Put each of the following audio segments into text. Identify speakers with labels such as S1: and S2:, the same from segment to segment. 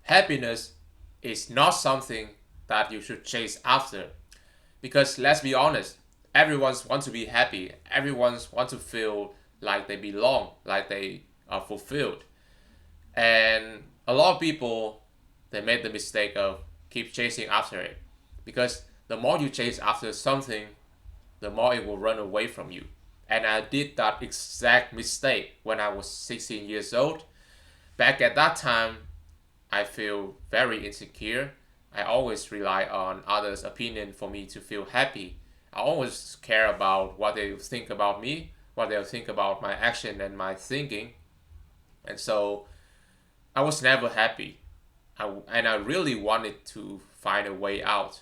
S1: happiness is not something that you should chase after. Because let's be honest, everyone wants to be happy. Everyone wants to feel like they belong, like they are fulfilled. And a lot of people, they made the mistake of keep chasing after it. Because the more you chase after something, the more it will run away from you. And I did that exact mistake when I was 16 years old. Back at that time, I feel very insecure. I always rely on others' opinion for me to feel happy. I always care about what they think about me, what they think about my action and my thinking. And so I was never happy. And I really wanted to find a way out.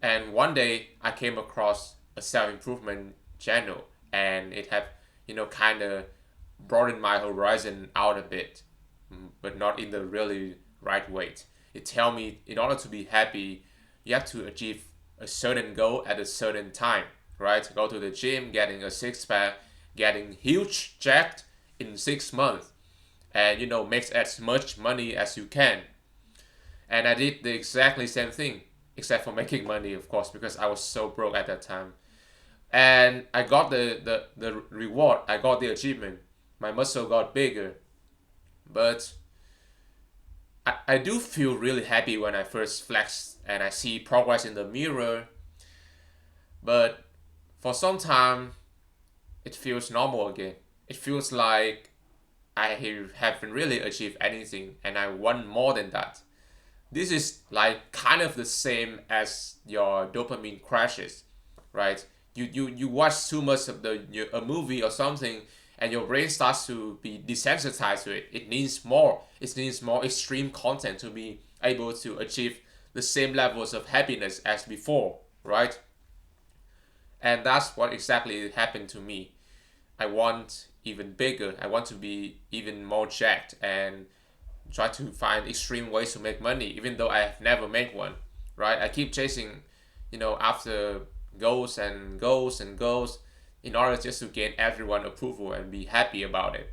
S1: And one day I came across a self-improvement channel, and it have, kind of broadened my horizon out a bit, but not in the really right way. It tell me in order to be happy, you have to achieve a certain goal at a certain time, right? Go to the gym, getting a six pack, getting huge jacked in 6 months, and make as much money as you can. And I did the exactly same thing, except for making money, of course, because I was so broke at that time. And I got the reward, I got the achievement. My muscle got bigger, but I do feel really happy when I first flex and I see progress in the mirror. But for some time, it feels normal again. It feels like I haven't really achieved anything and I want more than that. This is like kind of the same as your dopamine crashes, right? You watch too much of a movie or something, and your brain starts to be desensitized to it. It needs more. It needs more extreme content to be able to achieve the same levels of happiness as before, right? And that's what exactly happened to me. I want even bigger. I want to be even more jacked and try to find extreme ways to make money, even though I have never made one, right? I keep chasing, after goals and goals and goals in order just to gain everyone approval and be happy about it,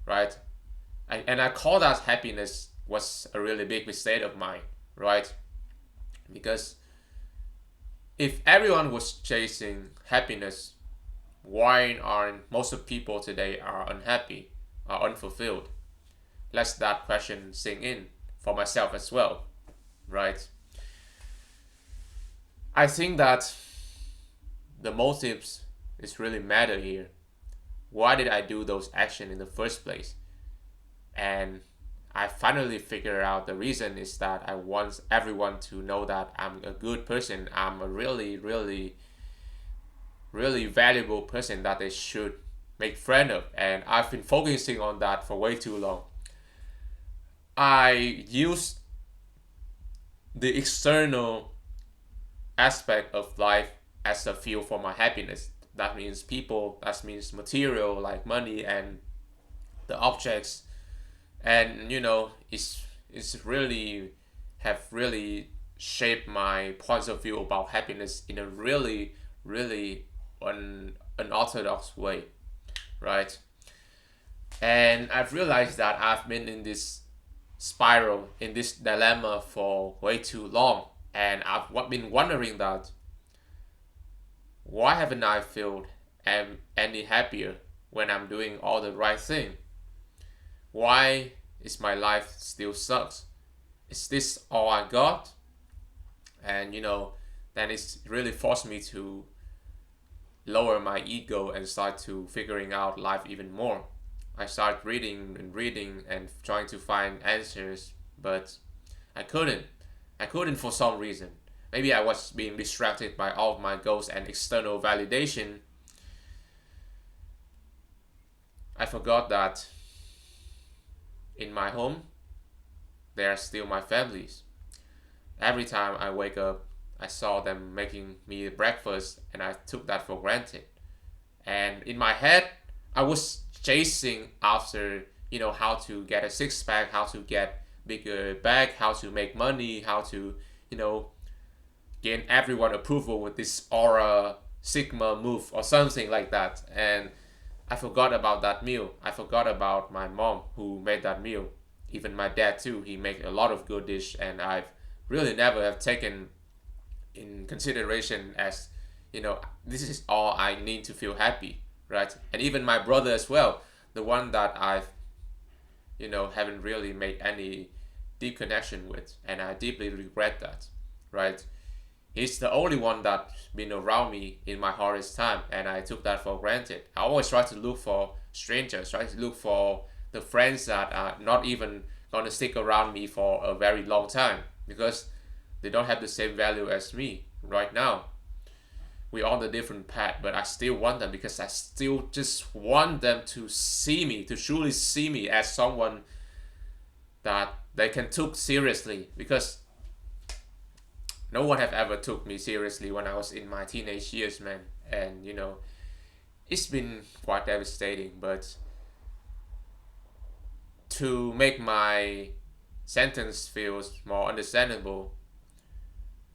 S1: right? And I call that happiness was a really big mistake of mine, right? Because if everyone was chasing happiness, why aren't most of people today are unhappy, are unfulfilled? Let that question sink in for myself as well, right? I think that the motives is really matter here. Why did I do those actions in the first place? And I finally figured out the reason is that I want everyone to know that I'm a good person. I'm a really, really, really valuable person that they should make friend of. And I've been focusing on that for way too long. I use the external aspect of life as a fuel for my happiness. That means people, that means material like money and the objects. And it's really have really shaped my points of view about happiness in a really, really unorthodox way, right? And I've realized that I've been in this spiral, in this dilemma for way too long. And I've been wondering that why haven't I felt any happier when I'm doing all the right thing? Why is my life still sucks? Is this all I got? And then it's really forced me to lower my ego and start to figuring out life even more. I started reading and reading and trying to find answers, but I couldn't. I couldn't for some reason. Maybe I was being distracted by all of my goals and external validation. I forgot that in my home, they are still my families. Every time I wake up, I saw them making me breakfast and I took that for granted. And in my head, I was chasing after, how to get a six pack, how to get bigger bag, how to make money, how to, gain everyone approval with this aura sigma move or something like that. And I forgot about that meal. I forgot about my mom who made that meal. even my dad too, he make a lot of good dish, and I've really never have taken in consideration as, this is all I need to feel happy, right? And even my brother as well, the one that I've, haven't really made any deep connection with, and I deeply regret that, right? He's the only one that's been around me in my hardest time, and I took that for granted. I always try to look for strangers, try to look for the friends that are not even gonna stick around me for a very long time, because they don't have the same value as me right now. We're on a different path, but I still want them, because I still just want them to see me, to truly see me as someone that they can took seriously, because no one have ever took me seriously when I was in my teenage years, man. And it's been quite devastating. But to make my sentence feels more understandable,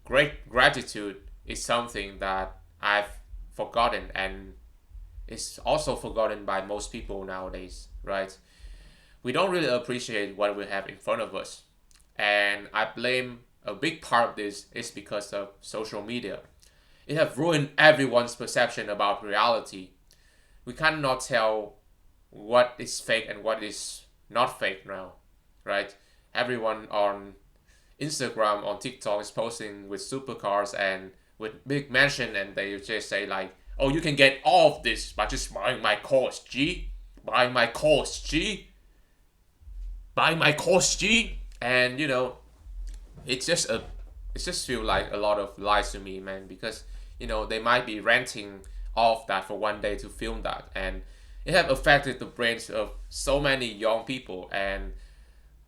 S1: great gratitude is something that I've forgotten, and it's also forgotten by most people nowadays, right? We don't really appreciate what we have in front of us. And I blame a big part of this is because of social media. It have ruined everyone's perception about reality. We cannot tell what is fake and what is not fake now, right? Everyone on Instagram, on TikTok is posting with supercars and with big mansion, and they just say like, "Oh, you can get all of this by just buying my course, G, buying my course, G, buying my course, G," and it's just feel like a lot of lies to me, man, because they might be renting off that for one day to film that, and it have affected the brains of so many young people, and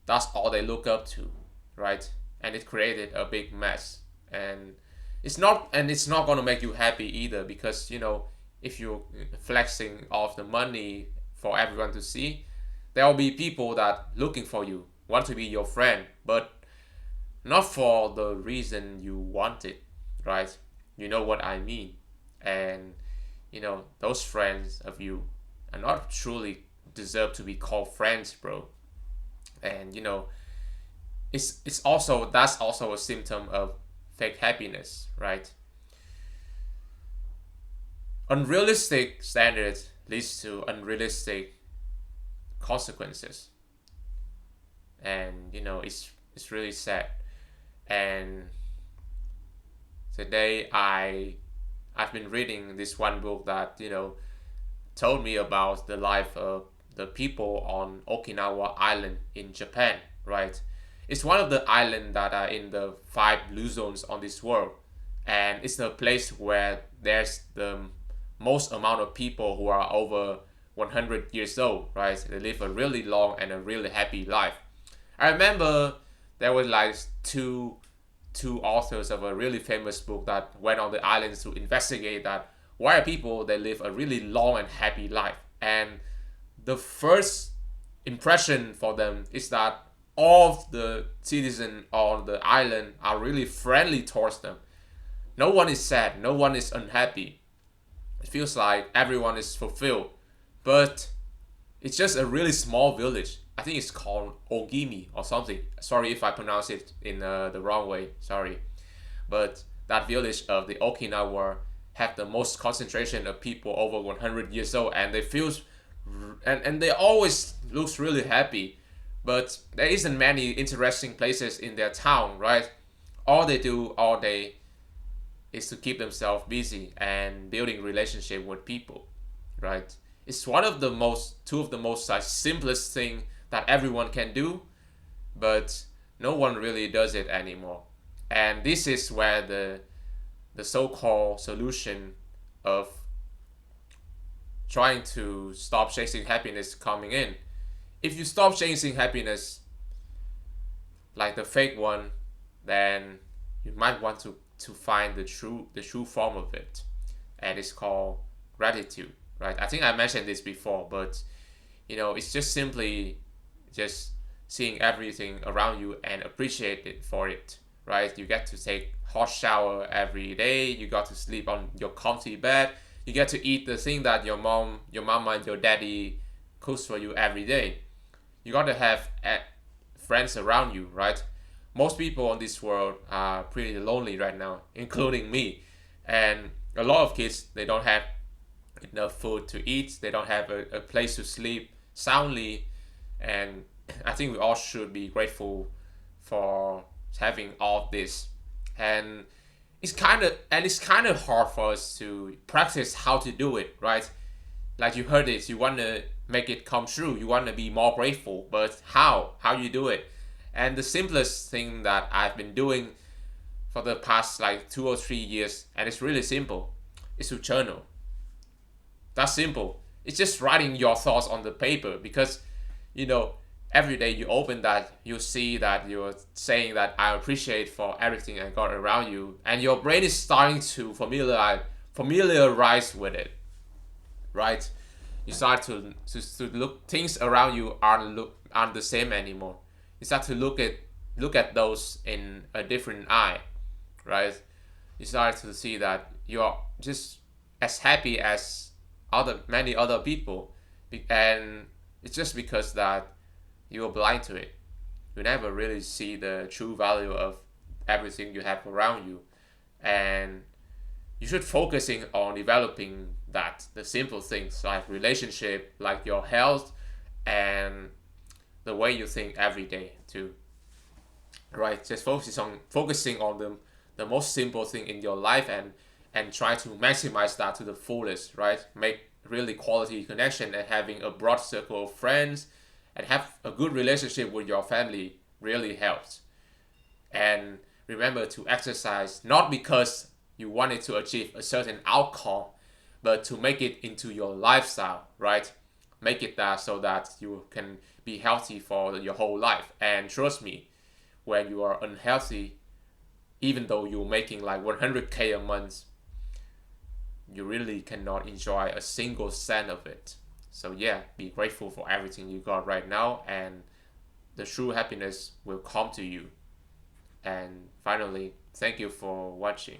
S1: that's all they look up to, right? And it created a big mess, and it's not gonna make you happy either, because if you're flexing off the money for everyone to see, there will be people that looking for you, want to be your friend, but not for the reason you want it, right? You know what I mean. And those friends of you are not truly deserve to be called friends, bro. And it's also that's also a symptom of fake happiness, right? Unrealistic standards leads to unrealistic consequences, and it's really sad. And today I've been reading this one book that told me about the life of the people on Okinawa Island in Japan, right? It's one of the islands that are in the 5 blue zones on this world, and it's the place where there's the most amount of people who are over 100 years old, right? They live a really long and a really happy life. I remember there were like two authors of a really famous book that went on the islands to investigate that why are people they live a really long and happy life. And the first impression for them is that all of the citizens on the island are really friendly towards them. No one is sad, no one is unhappy. It feels like everyone is fulfilled. But it's just a really small village. I think it's called Ogimi or something. Sorry if I pronounce it in the wrong way. Sorry. But that village of the Okinawa have the most concentration of people over 100 years old, and they feel and they always looks really happy. But there isn't many interesting places in their town, right? All they do all day is to keep themselves busy and building relationship with people, right? It's two of the most simplest thing that everyone can do, but no one really does it anymore. And this is where the so-called solution of trying to stop chasing happiness coming in. If you stop chasing happiness, like the fake one, then you might want to find the true form of it, and it's called gratitude, right? I think I mentioned this before, but it's just simply just seeing everything around you and appreciate it for it, right? You get to take hot shower every day, you got to sleep on your comfy bed, you get to eat the thing that your mama and your daddy cooks for you every day. You got to have friends around you, right? Most people on this world are pretty lonely right now, including me. And a lot of kids, they don't have enough food to eat, they don't have a place to sleep soundly. And I think we all should be grateful for having all this. And it's kind of hard for us to practice how to do it, right? Like you heard it, you want to make it come true, you want to be more grateful, but how you do it? And the simplest thing that I've been doing for the past like 2 or 3 years, and it's really simple, is to journal. That's simple. It's just writing your thoughts on the paper, because you know every day you open that, you see that you're saying that I appreciate for everything I got around you, and your brain is starting to familiarize with it, right? You start to look, things around you aren't the same anymore. You start to look at those in a different eye, right? You start to see that you're just as happy as many other people, and it's just because that you're blind to it. You never really see the true value of everything you have around you, and you should focusing on developing that, the simple things like relationship, like your health, and the way you think every day too, right? Just focusing on the most simple thing in your life, and try to maximize that to the fullest, right? Make really quality connection, and having a broad circle of friends, and have a good relationship with your family really helps. And remember to exercise not because you wanted to achieve a certain outcome, but to make it into your lifestyle, right? Make it that so that you can be healthy for your whole life. And trust me, when you are unhealthy, even though you're making like 100K a month, you really cannot enjoy a single cent of it. So yeah, be grateful for everything you got right now, and the true happiness will come to you. And finally, thank you for watching.